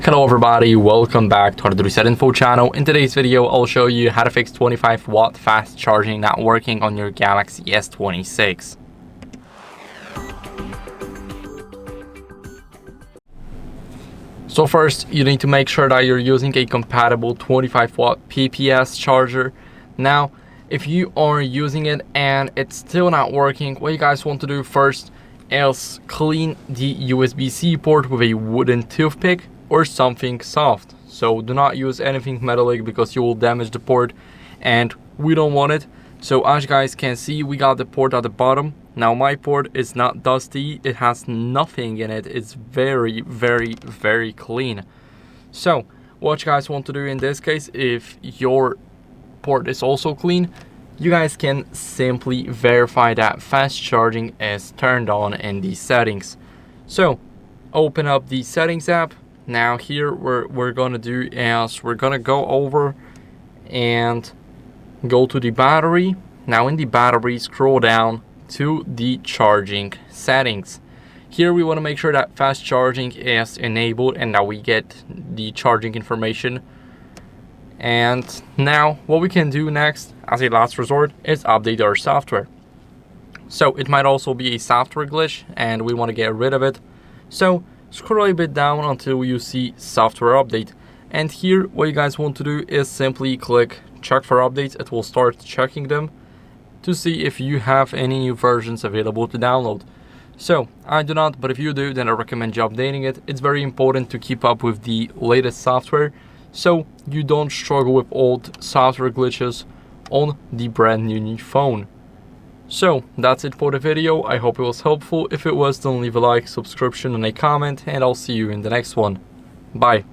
Hello everybody, welcome back to HardReset.Info channel. In today's video, I'll show you how to fix 25-watt fast charging not working on your Galaxy S26. So first, you need to make sure that you're using a compatible 25-watt PPS charger. Now, if you are using it and it's still not working, what you guys want to do first is clean the USB-C port with a wooden toothpick or something soft. So do not use anything metallic because you will damage the port and we don't want it. So as you guys can see, we got the port at the bottom. Now my port is not dusty, it has nothing in it. It's very clean. So what you guys want to do in this case, if your port is also clean, you guys can simply verify that fast charging is turned on in the settings. So open up the settings app. Now here we're gonna do is we're gonna go over and go to the battery. Now in the battery, scroll down to the charging settings. Here we want to make sure that fast charging is enabled and that we get the charging information. And now what we can do next as a last resort is update our software. So it might also be a software glitch and we want to get rid of it. So scroll a bit down until you see software update, and here what you guys want to do is simply click check for updates. It will start checking them to see if you have any new versions available to download. So I do not, but if you do, then I recommend you updating it. It's very important to keep up with the latest software so you don't struggle with old software glitches on the brand new phone. So that's it for the video. I hope it was helpful. If it was, then leave a like, subscription and a comment, and I'll see you in the next one. Bye.